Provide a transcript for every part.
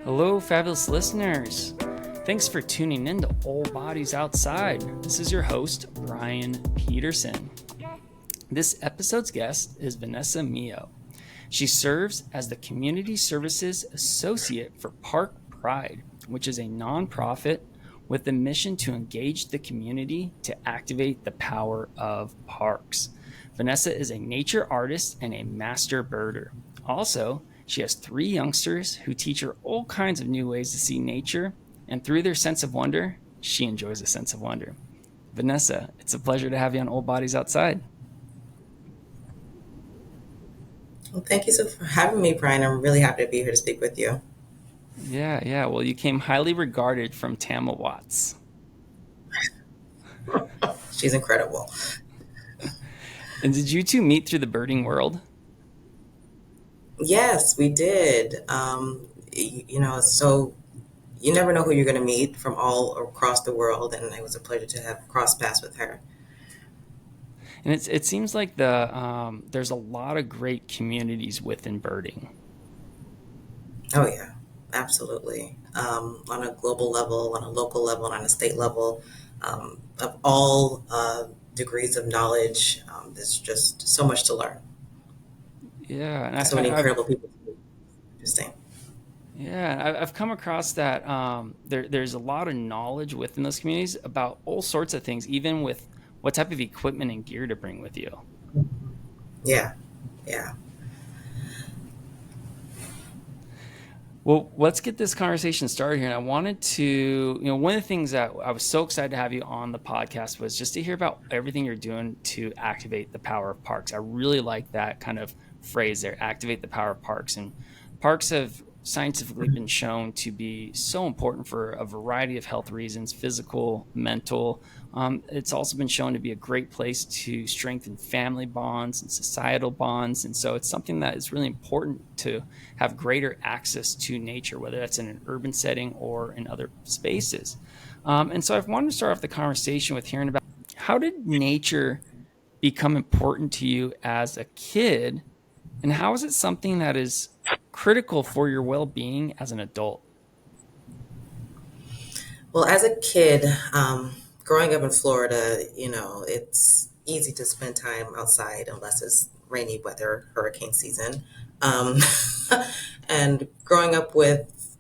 Hello, fabulous listeners. Thanks for tuning in to Old Bodies Outside. This is your host, Brian Peterson. This episode's guest is Vanessa Miot. She serves as the Community Services Associate for Park Pride, which is a nonprofit with the mission to engage the community to activate the power of parks. Vanessa is a nature artist and a master birder. Also, she has three youngsters who teach her all kinds of new ways to see nature, and through their sense of wonder, she enjoys a sense of wonder. Vanessa, it's a pleasure to have you on Old Bodies Outside. Well, thank you so for having me, Brian. I'm really happy to be here to speak with you. Yeah. Well, you came highly regarded from Tama Watts. She's incredible. And did you two meet through the birding world? Yes, we did. So you never know who you're going to meet from all across the world, and it was a pleasure to have crossed paths with her. And it seems like there's a lot of great communities within birding. Oh yeah, absolutely. On a global level, on a local level, and on a state level, of all degrees of knowledge, there's just so much to learn. Yeah, and So many I, I've incredible people. Interesting. I've come across that there's a lot of knowledge within those communities about all sorts of things, even with what type of equipment and gear to bring with you. Yeah, yeah. Well, let's get this conversation started here. And I wanted to, one of the things that I was so excited to have you on the podcast was just to hear about everything you're doing to activate the power of parks. I really like that kind of phrase there, activate the power of parks. And parks have scientifically been shown to be so important for a variety of health reasons, physical, mental. It's also been shown to be a great place to strengthen family bonds and societal bonds. And so it's something that is really important to have greater access to nature, whether that's in an urban setting or in other spaces. And so I've wanted to start off the conversation with hearing about how did nature become important to you as a kid, and how is it something that is critical for your well-being as an adult? Well, as a kid, growing up in Florida, it's easy to spend time outside unless it's rainy weather, hurricane season. Um, and growing up with,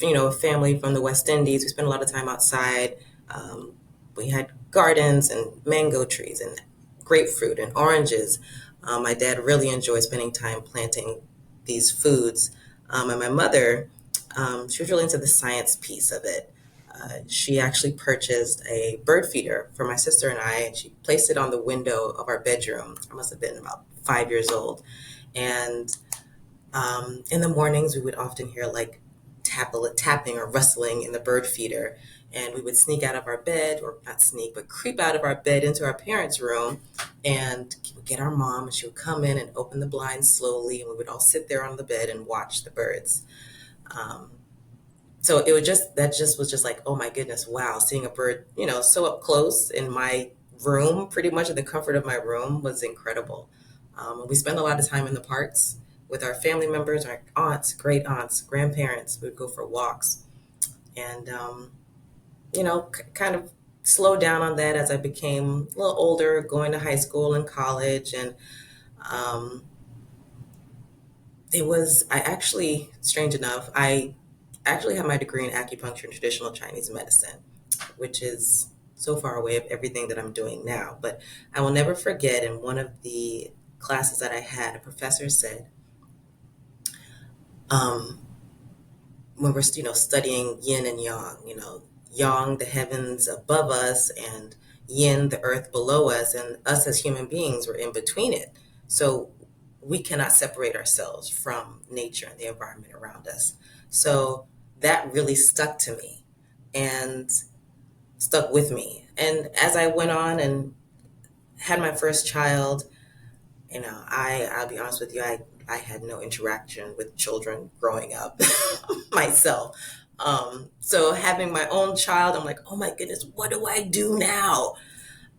a family from the West Indies, we spent a lot of time outside. Um, we had gardens and mango trees and grapefruit and oranges. My dad really enjoyed spending time planting these foods. And my mother, she was really into the science piece of it. She actually purchased a bird feeder for my sister and I, and she placed it on the window of our bedroom. I must have been about 5 years old. And in the mornings, we would often hear like tapping or rustling in the bird feeder. And we would sneak out of our bed, or not sneak, but creep out of our bed into our parents' room and get our mom, and she would come in and open the blinds slowly. And we would all sit there on the bed and watch the birds. Um, so it was just was just like, oh my goodness, wow, seeing a bird, so up close in my room, pretty much in the comfort of my room, was incredible. We spend a lot of time in the parks with our family members, our aunts, great aunts, grandparents. We would go for walks, and kind of slowed down on that as I became a little older, going to high school and college, and um, I actually, strange enough, I actually have my degree in acupuncture and traditional Chinese medicine, which is so far away of everything that I'm doing now. But I will never forget, in one of the classes that I had, a professor said, um, when we're studying yin and yang, yang, the heavens above us, and yin, the earth below us, and us as human beings, we're in between it. So we cannot separate ourselves from nature and the environment around us. So that really stuck to me and stuck with me. And as I went on and had my first child, I'll be honest with you, I had no interaction with children growing up myself. So having my own child, I'm like, oh my goodness, what do I do now?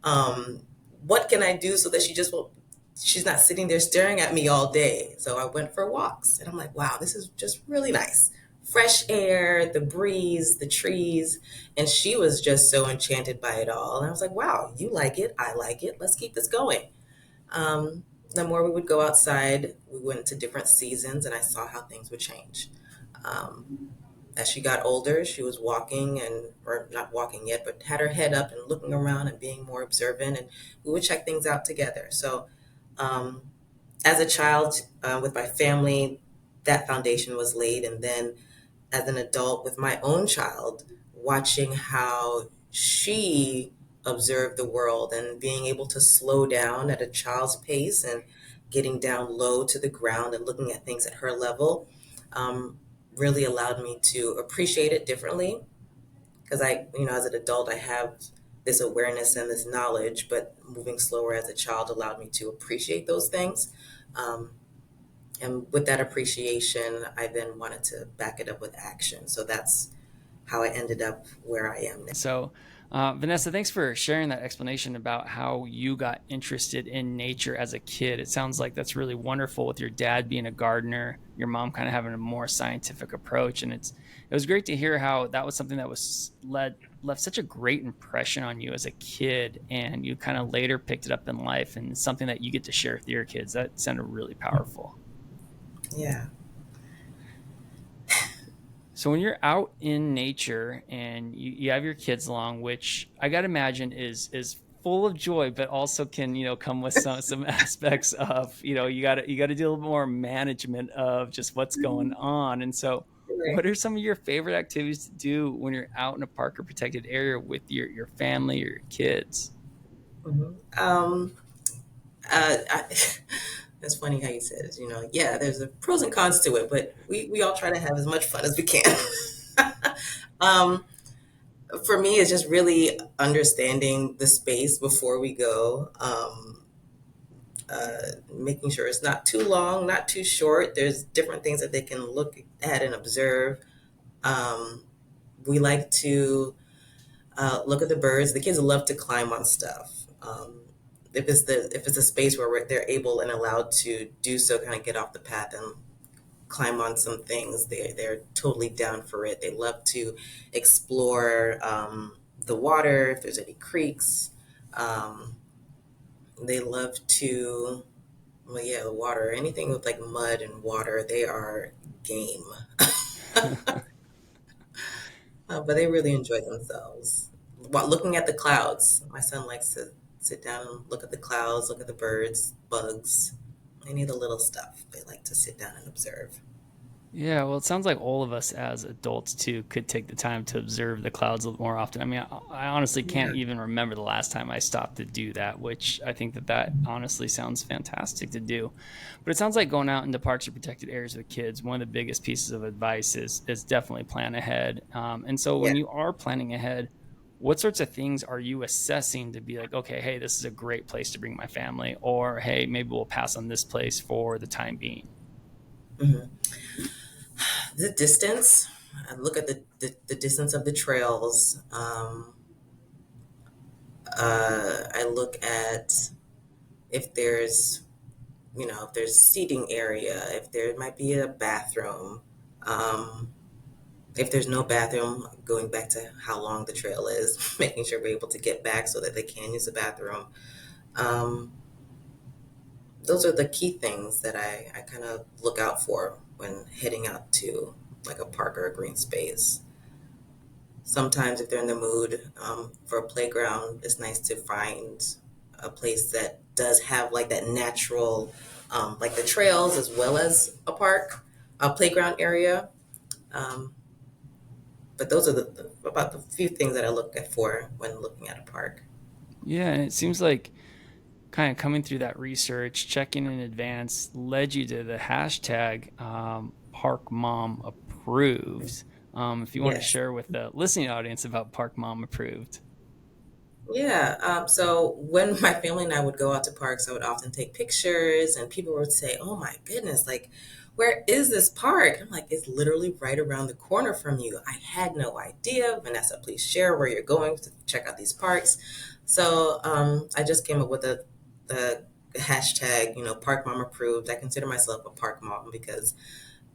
Um, what can I do so that she's not sitting there staring at me all day? So I went for walks, and I'm like, wow, this is just really nice. fresh air, the breeze, the trees. And she was just so enchanted by it all. And I was like, wow, you like it. I like it. Let's keep this going. The more we would go outside, we went into different seasons, and I saw how things would change. Um, as she got older, she was walking and, or not walking yet, but had her head up and looking around and being more observant, and we would check things out together. So, um, as a child, with my family, that foundation was laid. And then as an adult with my own child, watching how she observed the world and being able to slow down at a child's pace and getting down low to the ground and looking at things at her level, um, really allowed me to appreciate it differently. Because as an adult, I have this awareness and this knowledge, but moving slower as a child allowed me to appreciate those things. Um, and with that appreciation, I then wanted to back it up with action. So that's how I ended up where I am now. So, Vanessa, thanks for sharing that explanation about how you got interested in nature as a kid. It sounds like that's really wonderful with your dad being a gardener, your mom kind of having a more scientific approach, and it was great to hear how that was something that was left such a great impression on you as a kid, and you kind of later picked it up in life, and it's something that you get to share with your kids. That sounded really powerful. Yeah. So when you're out in nature and you have your kids along, which I got to imagine is full of joy, but also can come with some aspects of you got to do a little more management of just what's going on. And so, Right. what are some of your favorite activities to do when you're out in a park or protected area with your family or your kids? Mhm. I, it's funny how you said it. Yeah, there's a pros and cons to it, but we all try to have as much fun as we can. um, for me, it's just really understanding the space before we go. Making sure it's not too long, not too short. There's different things that they can look at and observe. Um, we like to look at the birds. The kids love to climb on stuff. If it's a space where they're able and allowed to do so, kind of get off the path and climb on some things, they're totally down for it. They love to explore the water, if there's any creeks. Um, they love to, well, yeah, the water, anything with like mud and water, they are game. But they really enjoy themselves. While looking at the clouds, my son likes to sit down and look at the clouds, look at the birds, bugs, any of the little stuff. They like to sit down and observe. Yeah, well, it sounds like all of us as adults too could take the time to observe the clouds a little more often. I mean, I honestly can't Yeah. even remember the last time I stopped to do that, which I think that honestly sounds fantastic to do. But it sounds like going out into parks or protected areas with kids, one of the biggest pieces of advice is definitely plan ahead. And so Yeah. when you are planning ahead, what sorts of things are you assessing to be like, okay, hey, this is a great place to bring my family, or hey, maybe we'll pass on this place for the time being? hmm The distance. I look at the distance of the trails. I look at if there's, if there's seating area, if there might be a bathroom. Um, if there's no bathroom, going back to how long the trail is, making sure we're able to get back so that they can use the bathroom. Um, those are the key things that I kind of look out for when heading out to like a park or a green space. Sometimes, if they're in the mood for a playground, it's nice to find a place that does have like that natural, like the trails as well as a park, a playground area. Um, but those are about the few things that I look at for when looking at a park. Yeah, and it seems like kind of coming through that research, checking in advance, led you to the hashtag Park Mom Approved. If you want to Yes. share with the listening audience about Park Mom Approved. Yeah. So when my family and I would go out to parks, I would often take pictures, and people would say, "Oh my goodness, like, where is this park?" I'm like, "It's literally right around the corner from you." I had no idea. Vanessa, please share where you're going to check out these parks. So I just came up with the hashtag, Park Mom Approved. I consider myself a park mom because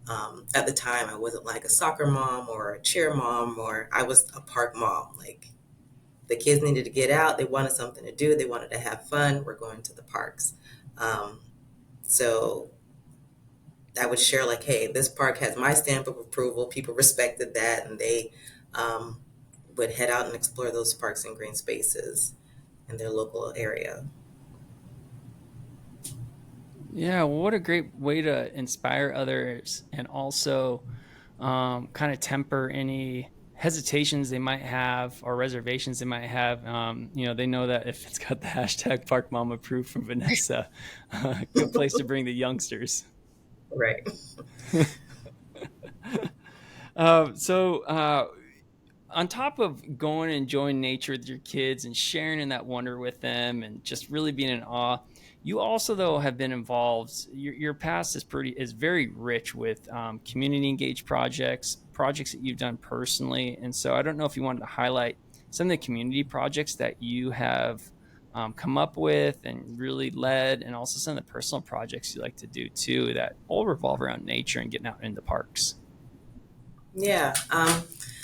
At the time, I wasn't like a soccer mom or a cheer mom, or I was a park mom. Like the kids needed to get out, they wanted something to do, they wanted to have fun. We're going to the parks. Um, so I would share like, hey, this park has my stamp of approval. People respected that, and they um, would head out and explore those parks and green spaces in their local area. Yeah, well, what a great way to inspire others and also kind of temper any hesitations they might have or reservations they might have. They know that if it's got the hashtag Park Mom approved from Vanessa, good place to bring the youngsters. Right. So, on top of going and enjoying nature with your kids and sharing in that wonder with them and just really being in awe, you also though have been involved. Your past is very rich with community engaged projects that you've done personally. And so I don't know if you wanted to highlight some of the community projects that you have come up with and really led, and also some of the personal projects you like to do too that all revolve around nature and getting out in the parks. Yeah.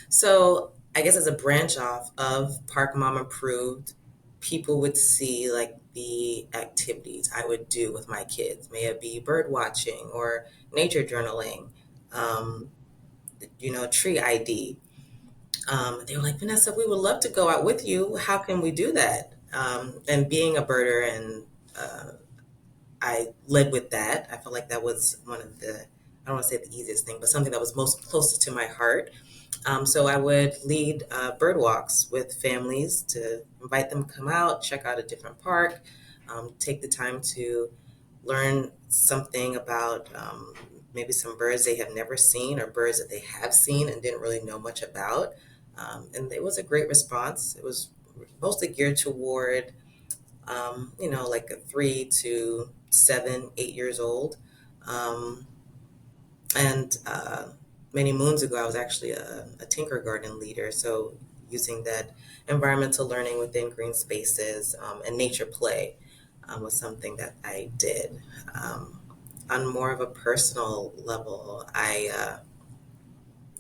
So I guess as a branch off of Park Mom Approved, people would see like the activities I would do with my kids. May it be bird watching or nature journaling, um, tree ID. They were like, Vanessa, we would love to go out with you. How can we do that? And being a birder, and I led with that. I felt like that was one of the, I don't want to say the easiest thing, but something that was most closest to my heart. So I would lead bird walks with families to invite them to come out, check out a different park, take the time to learn something about maybe some birds they have never seen or birds that they have seen and didn't really know much about. And it was a great response. It was mostly geared toward, like a 3 to 7, 8 years old. Um, and many moons ago, I was actually a Tinker Garden leader. So using that environmental learning within green spaces and nature play was something that I did. Um, on more of a personal level,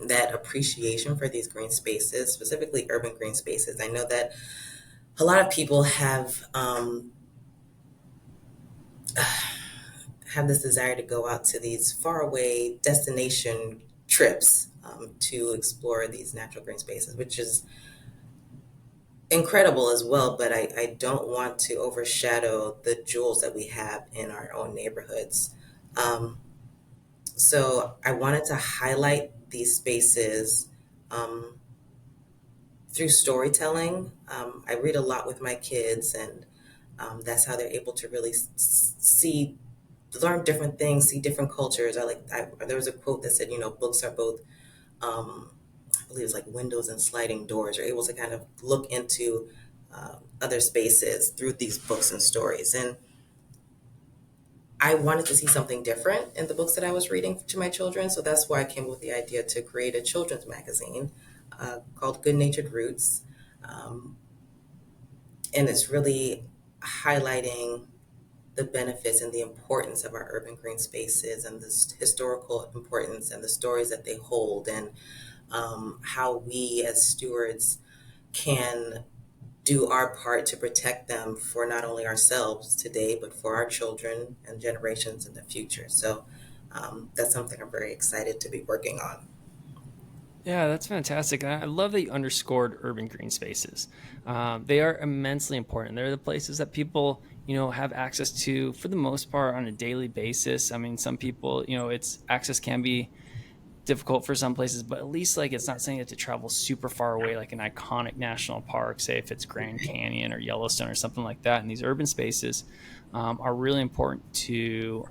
that appreciation for these green spaces, specifically urban green spaces. I know that a lot of people have this desire to go out to these faraway destination trips to explore these natural green spaces, which is incredible as well. But I don't want to overshadow the jewels that we have in our own neighborhoods. Um, so I wanted to highlight these spaces um, through storytelling. I read a lot with my kids, and that's how they're able to really see, learn different things, see different cultures. There was a quote that said, books are both, um, I believe it's like windows and sliding doors. You're able to kind of look into other spaces through these books and stories. And I wanted to see something different in the books that I was reading to my children. So that's why I came up with the idea to create a children's magazine called Good Natured Roots. Um, and it's really highlighting the benefits and the importance of our urban green spaces and the historical importance and the stories that they hold, and how we as stewards can do our part to protect them for not only ourselves today, but for our children and generations in the future. So that's something I'm very excited to be working on. Yeah, that's fantastic. And I love that you underscored urban green spaces. They are immensely important. They're the places that people, have access to for the most part on a daily basis. I mean, some people, it's access can be difficult for some places, but at least like it's not saying you have to travel super far away, like an iconic national park, say if it's Grand Canyon or Yellowstone or something like that. And these urban spaces are really important to,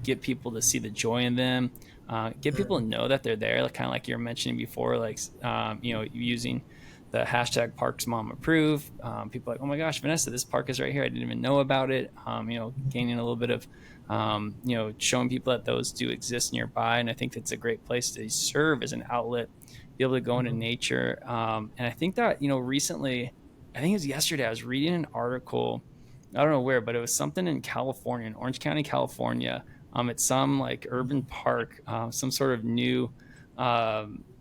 get people to see the joy in them, get people to Mm. know that they're there, like kind of like you were mentioning before, like, using the hashtag Parks Mom Approve. People are like, oh my gosh, Vanessa, this park is right here. I didn't even know about it. Gaining a little bit of showing people that those do exist nearby. And I think that's a great place to serve as an outlet, be able to go into Mhm. nature. And I think that, recently, I think it was yesterday, I was reading an article, I don't know where, but it was something in California, in Orange County, California, At some like urban park, some sort of new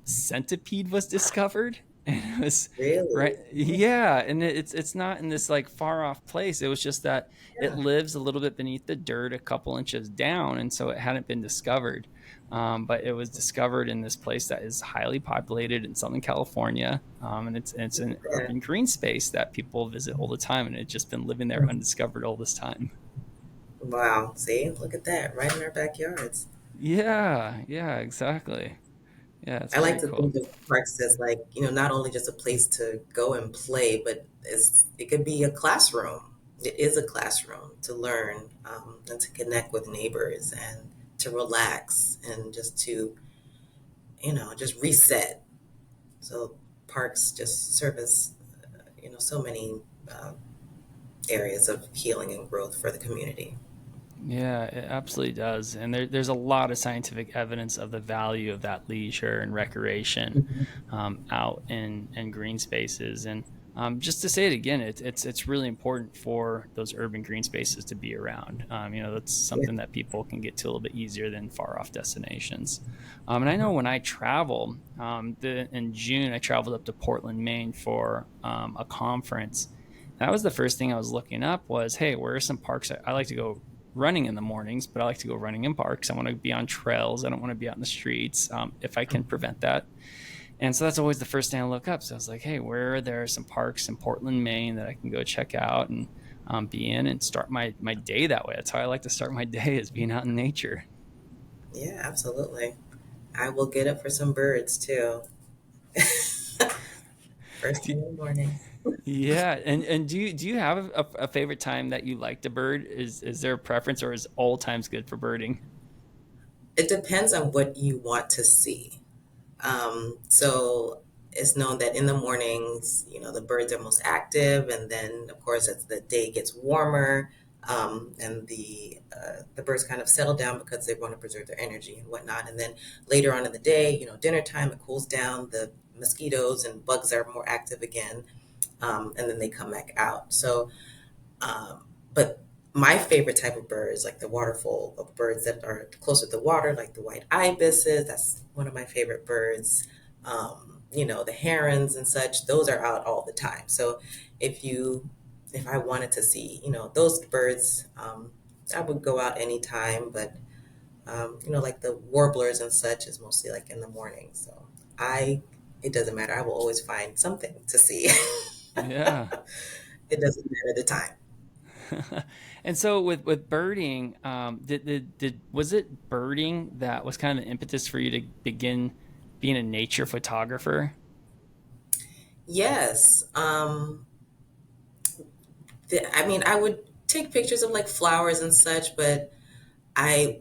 centipede was discovered, and it was right. Really? Yeah, and it's not in this like far off place. It was just that it Yeah. lives a little bit beneath the dirt, a couple inches down, and so it hadn't been discovered. But it was discovered in this place that is highly populated in Southern California, and it's an Yeah. urban green space that people visit all the time, and it's just been living there undiscovered all this time. Wow. See, look at that, right in our backyards. Yeah, yeah, exactly. Yeah, it's I like very to cool. think of parks as like, not only just a place to go and play, but it could be a classroom. It is a classroom to learn, and to connect with neighbors and to relax and just to, just reset. So parks just serve as, so many uh, areas of healing and growth for the community. Yeah, it absolutely does. And there's a lot of scientific evidence of the value of that leisure and recreation out in green spaces. And just to say it again, it's really important for those urban green spaces to be around. That's Yeah. something that people can get to a little bit easier than far off destinations. And I know when I travel, in June, I traveled up to Portland, Maine for a conference. That was the first thing I was looking up was, hey, where are some parks I like to go running in the mornings, but I like to go running in parks. I want to be on trails. I don't want to be out in the streets if I can prevent that. And so that's always the first thing I look up. So I was like, hey, where are there some parks in Portland, Maine that I can go check out and be in and start my day that way. That's how I like to start my day is being out in nature. Yeah, absolutely. I will get up for some birds too. First Do, thing in the morning. yeah, and do you have a favorite time that you like to bird? Is there a preference, or is all times good for birding? It depends on what you want to see. So it's known that in the mornings, the birds are most active, and then of course as the day gets warmer, and the birds kind of settle down because they want to preserve their energy and whatnot. And then later on in the day, dinner time, it cools down. The mosquitoes and bugs are more active again, and then they come back out. So but my favorite type of birds, like the waterfowl of birds that are closer to the water, like the white ibises, that's one of my favorite birds. The herons and such, those are out all the time. So if you, if I wanted to see, those birds, I would go out anytime. But like the warblers and such is mostly like in the morning. So it doesn't matter. I will always find something to see. Yeah. It doesn't matter the time. And so with birding, did was it birding that was kind of the impetus for you to begin being a nature photographer? Yes. I mean, I would take pictures of like flowers and such, but I,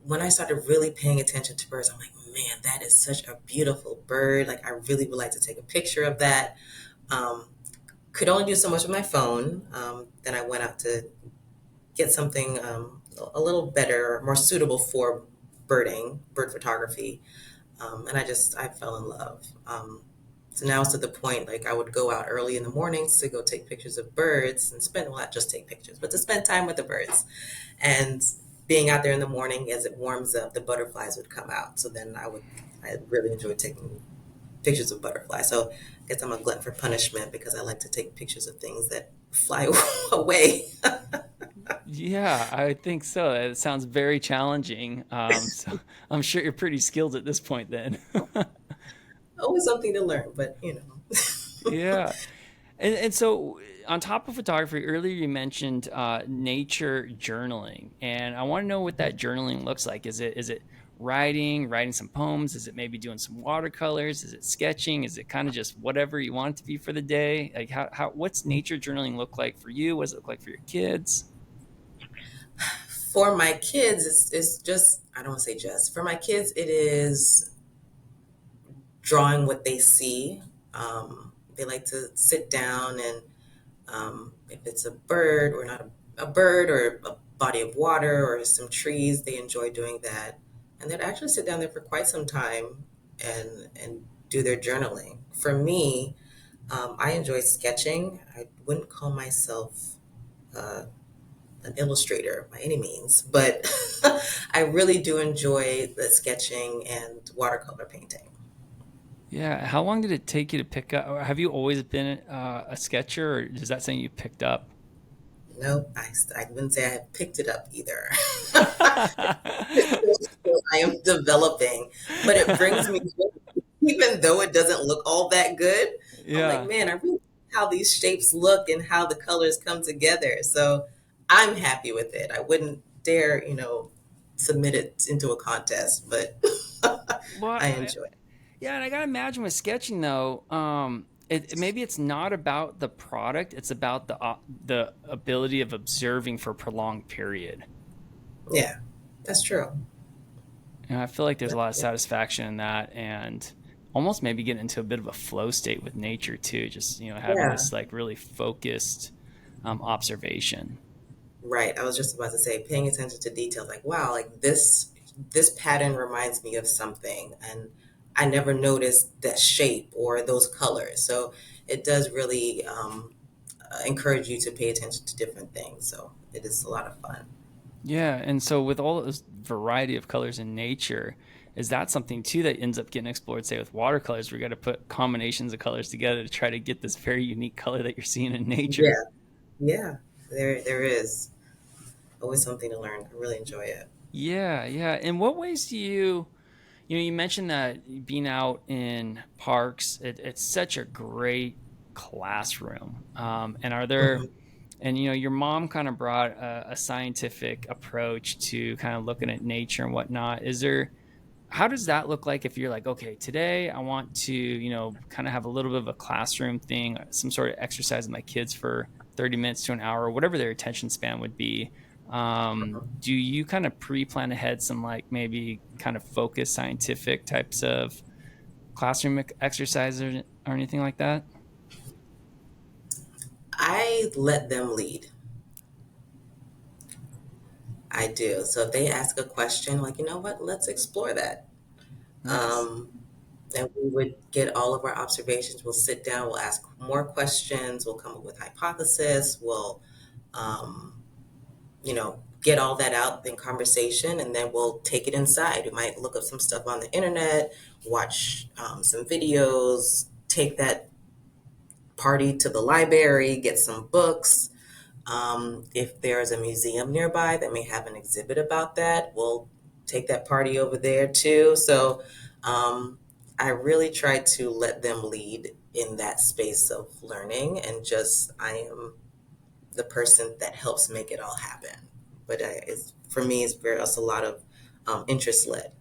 when I started really paying attention to birds, I'm like, man, that is such a beautiful bird. Like, I really would like to take a picture of that. Um, could only do so much with my phone. Then I went out to get something a little better, more suitable for bird photography. And I fell in love. So now it's to the point like I would go out early in the mornings to go take pictures of birds and spend, well, not just take pictures, but to spend time with the birds. And being out there in the morning as it warms up, the butterflies would come out. So then I really enjoy taking pictures of butterflies. So I guess I'm a glutton for punishment because I like to take pictures of things that fly away. Yeah, I think so. It sounds very challenging. So I'm sure you're pretty skilled at this point then. Always something to learn, but Yeah. And so on top of photography, earlier you mentioned nature journaling, and I want to know what that journaling looks like. Is it writing some poems? Is it maybe doing some watercolors? Is it sketching? Is it kind of just whatever you want it to be for the day? Like how what's nature journaling look like for you? What does it look like for your kids? for my kids, it's just, I don't want to say just, for my kids, it is drawing what they see. They like to sit down and if it's a bird or not a bird or a body of water or some trees, they enjoy doing that. And they'd actually sit down there for quite some time and do their journaling. For me, I enjoy sketching. I wouldn't call myself an illustrator by any means, but I really do enjoy the sketching and watercolor painting. Yeah. How long did it take you to pick up? Or have you always been a sketcher, or is that something you picked up? Nope, I wouldn't say I have picked it up either. It's still I am developing, but it brings me joy. Even though it doesn't look all that good. I'm like, Yeah. man, I really like how these shapes look and how the colors come together. So I'm happy with it. I wouldn't dare, submit it into a contest, but Well, I enjoy it. yeah, and I gotta imagine with sketching though, maybe it's not about the product; it's about the ability of observing for a prolonged period. Yeah, that's true. I feel like there's a lot of satisfaction in that, and almost maybe get into a bit of a flow state with nature too. Just having Yeah, this like really focused observation. right. I was just about to say, paying attention to details, like, wow, like this pattern reminds me of something, and I never noticed that shape or those colors. So it does really encourage you to pay attention to different things. So it is a lot of fun. Yeah, and so with all this variety of colors in nature, is that something too that ends up getting explored, say with watercolors, where you got to put combinations of colors together to try to get this very unique color that you're seeing in nature? Yeah, yeah. There is always something to learn. I really enjoy it. Yeah, yeah. In what ways do you mentioned that being out in parks, it's such a great classroom. And are there, Hmm. and your mom kind of brought a scientific approach to kind of looking at nature and whatnot. How does that look like if you're like, okay, today I want to, kind of have a little bit of a classroom thing, some sort of exercise with my kids for 30 minutes to an hour, whatever their attention span would be. Do you kind of pre-plan ahead some like maybe kind of focused scientific types of classroom exercises or anything like that? I let them lead. I do. So if they ask a question, like, you know what, let's explore that. Nice. Um, and we would get all of our observations. We'll sit down, we'll ask more questions, we'll come up with hypothesis, we'll, um, get all that out in conversation, and then we'll take it inside. We might look up some stuff on the internet, watch some videos, take that party to the library, get some books. If there's a museum nearby that may have an exhibit about that, we'll take that party over there too. So um, I really try to let them lead in that space of learning, and just I am the person that helps make it all happen. But for me, it's a lot of interest led.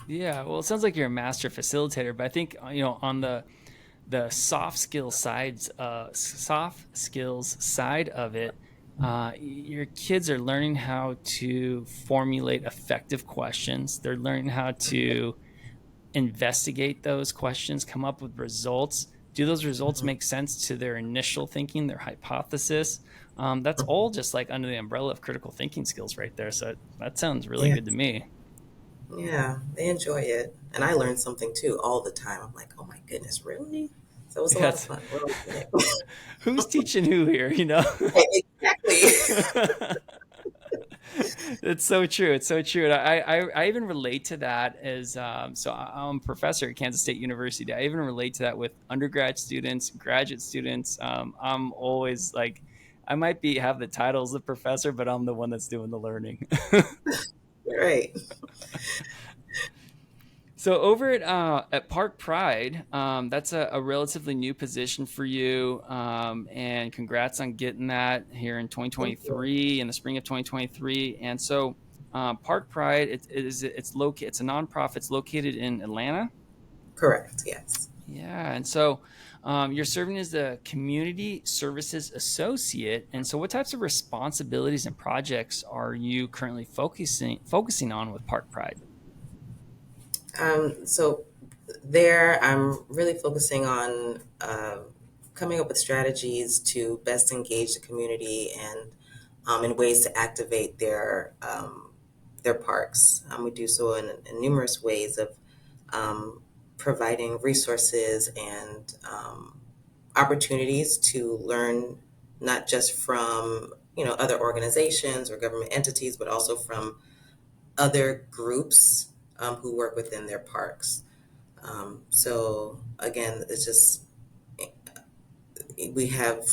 Yeah, well, it sounds like you're a master facilitator, but I think on the soft skills side of it, your kids are learning how to formulate effective questions. They're learning how to investigate those questions, come up with results. Do those results Mhm. make sense to their initial thinking, their hypothesis? That's all just like under the umbrella of critical thinking skills right there. So that sounds really Yeah, good to me. yeah, they enjoy it, and I learn something too all the time. I'm like, oh my goodness, really? So it was a Yeah, lot of fun. We're all doing it. who's teaching who here? Exactly. It's so true. It's so true. And I even relate to that as I'm a professor at Kansas State University. I even relate to that with undergrad students, graduate students. I'm always like, I might be have the titles of professor, but I'm the one that's doing the learning. Right. So over at Park Pride, that's a relatively new position for you, and congrats on getting that here in Thank you. 2023, in the spring of 2023. And so, Park Pride, it's a nonprofit. It's located in Atlanta. Correct. Yes. Yeah, and so you're serving as the community services associate. And so, what types of responsibilities and projects are you currently focusing on with Park Pride? So there, I'm really focusing on coming up with strategies to best engage the community and in ways to activate their parks. We do so in numerous ways of um, providing resources and opportunities to learn not just from other organizations or government entities, but also from other groups who work within their parks. So again, it's just we have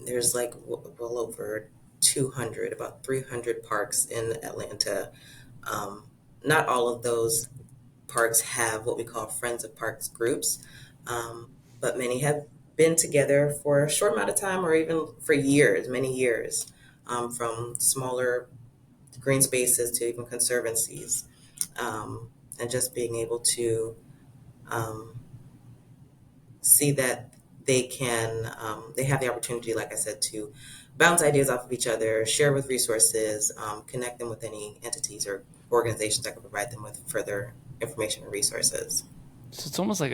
there's like well over 200, about 300 parks in Atlanta. Um, Not all of those parks have what we call Friends of Parks groups, but many have been together for a short amount of time or even for years, many years, from smaller green spaces to even conservancies, and just being able to um, see that they have the opportunity, like I said, to bounce ideas off of each other, share with resources, connect them with any entities or organizations that can provide them with further information and resources. So it's almost like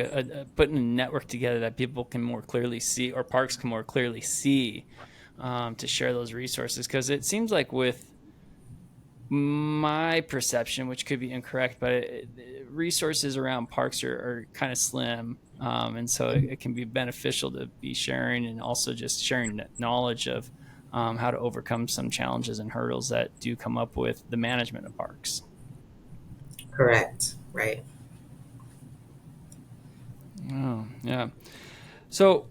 putting a network together that people can more clearly see, or parks can more clearly see, to share those resources. Because it seems like with my perception, which could be incorrect, but resources around parks are kind of slim. And so it can be beneficial to be sharing and also just sharing knowledge of how to overcome some challenges and hurdles that do come up with the management of parks. Correct. Right. Oh, yeah. So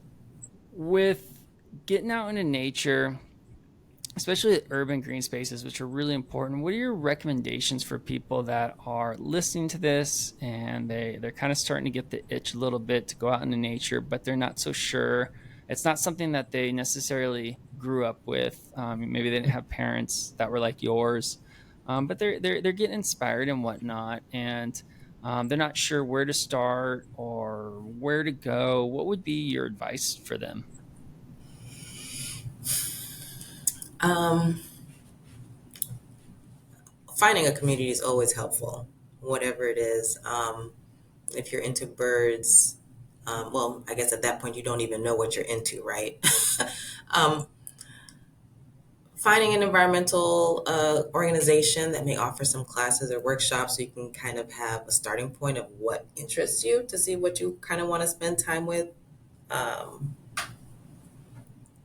with getting out into nature, especially urban green spaces, which are really important, what are your recommendations for people that are listening to this and they're kind of starting to get the itch a little bit to go out into nature, but they're not so sure? It's not something that they necessarily grew up with. Maybe they didn't have parents that were like yours, but they're getting inspired and whatnot, and they're not sure where to start or where to go. What would be your advice for them? Um, Finding a community is always helpful, whatever it is. If you're into birds, well, I guess at that point you don't even know what you're into, right? um, Finding an environmental organization that may offer some classes or workshops so you can kind of have a starting point of what interests you to see what you kind of want to spend time with. Um,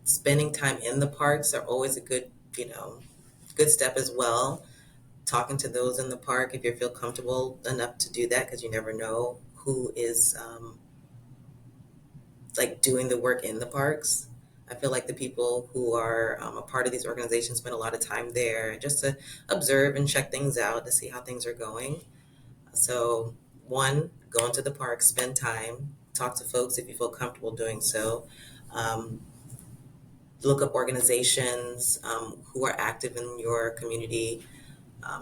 Spending time in the parks are always a good step as well. Talking to those in the park if you feel comfortable enough to do that, because you never know who is like doing the work in the parks. I feel like the people who are a part of these organizations spend a lot of time there just to observe and check things out to see how things are going. So, one, go into the park, spend time, talk to folks if you feel comfortable doing so. Um, Look up organizations who are active in your community.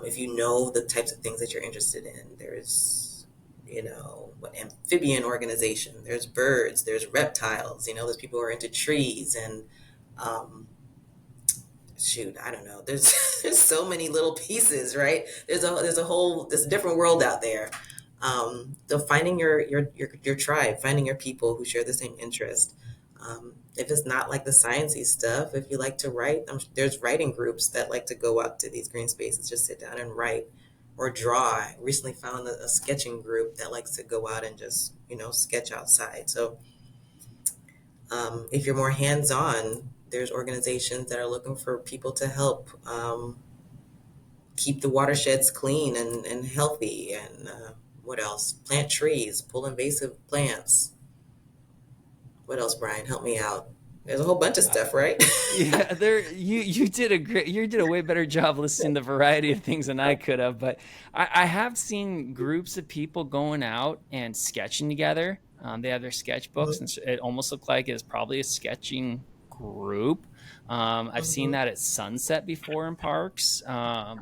If you know the types of things that you're interested in, there's, what amphibian organization, there's birds, there's reptiles, there's people who are into trees and um, shoot, I don't know. There's there's so many little pieces, right? There's a different world out there. So finding your tribe, finding your people who share the same interest. If it's not like the sciencey stuff, if you like to write, there's writing groups that like to go out to these green spaces, just sit down and write or draw. I recently found a sketching group that likes to go out and just sketch outside. So if you're more hands-on, there's organizations that are looking for people to help keep the watersheds clean and healthy. And what else? Plant trees, pull invasive plants. What else, Brian? Help me out. There's a whole bunch of stuff, right? Yeah, there you did a way better job listing the variety of things than I could have. But I have seen groups of people going out and sketching together. They have their sketchbooks, and it almost looked like it's probably a sketching group. I've seen Mm-hmm. that at sunset before in parks. I've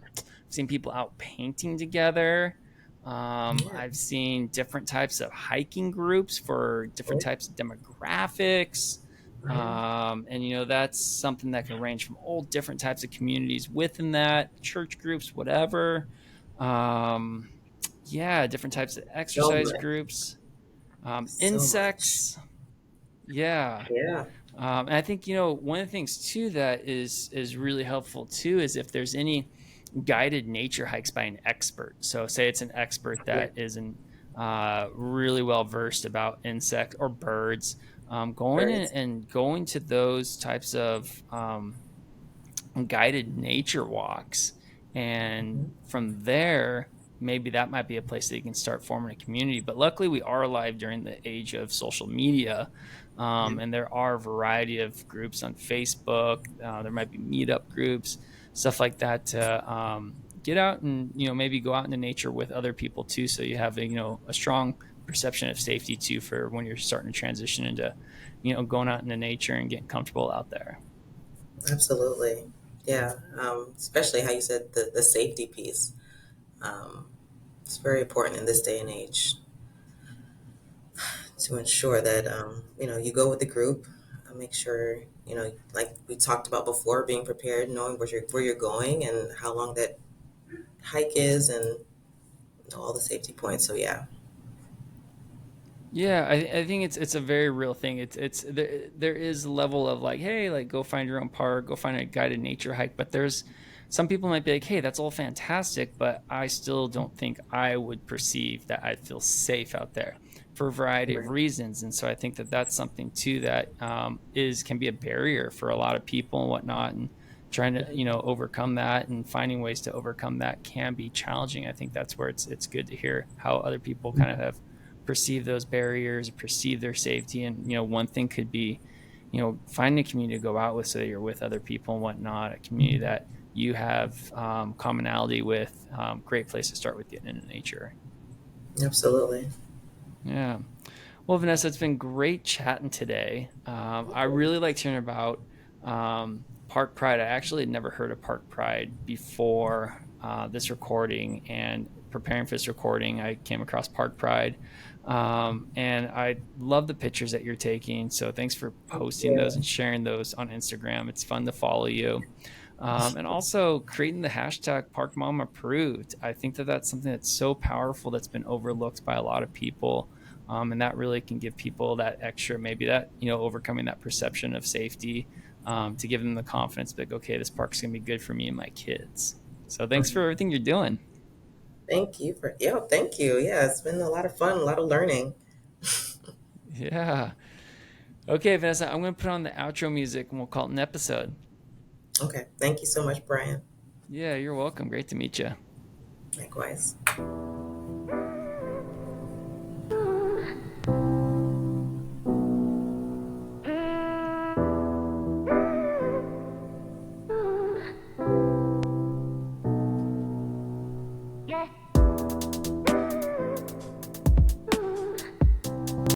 seen people out painting together. Yeah. I've seen different types of hiking groups for different Oh, types of demographics. yeah. And that's something that can range from all different types of communities within that, church groups, whatever. um, yeah, different types of So exercise much. groups, So much. insects. Yeah. Yeah. And I think one of the things too that is really helpful too is if there's any guided nature hikes by an expert. So say it's an expert Yeah. that isn't really well versed about insects or birds. Going in Birds. and going to those types of guided nature walks. And from there, maybe that might be a place that you can start forming a community. But luckily, we are alive during the age of social media. Yeah, And there are a variety of groups on Facebook. There might be meetup groups, stuff like that to get out and, maybe go out into nature with other people too. So you have a strong perception of safety too for when you're starting to transition into, going out into nature and getting comfortable out there. absolutely. Yeah, especially how you said the safety piece. Um, it's very important in this day and age to ensure that you go with the group, make sure like we talked about before, being prepared, knowing where you're going and how long that hike is, and all the safety points. So yeah, Yeah, I think it's a very real thing. It's there is a level of like, hey, like go find your own park, go find a guided nature hike. But there's some people might be like, hey, that's all fantastic, but I still don't think I would perceive that I'd feel safe out there for a variety of right. reasons. And so I think that that's something too that is can be a barrier for a lot of people and whatnot. And trying to overcome that and finding ways to overcome that can be challenging. I think that's where it's good to hear how other people kind of have perceive those barriers, perceive their safety. And, one thing could be, finding a community to go out with so that you're with other people and whatnot, a community that you have commonality with. Great place to start with getting into nature. Absolutely. Yeah. Well, Vanessa, it's been great chatting today. I really liked hearing about Park Pride. I actually had never heard of Park Pride before this recording, and preparing for this recording, I came across Park Pride. And I love the pictures that you're taking. So thanks for posting those Yeah. and sharing those on Instagram. It's fun to follow you. And also creating the hashtag Park Mom Approved. I think that that's something that's so powerful that's been overlooked by a lot of people. And that really can give people that extra, maybe that, overcoming that perception of safety, to give them the confidence, like, okay, this park's going to be good for me and my kids. So thanks for everything you're doing. Thank you. Yeah, it's been a lot of fun, a lot of learning. Yeah. Okay, Vanessa, I'm going to put on the outro music and we'll call it an episode. Okay, thank you so much, Brian. Yeah, you're welcome. Great to meet you. Likewise.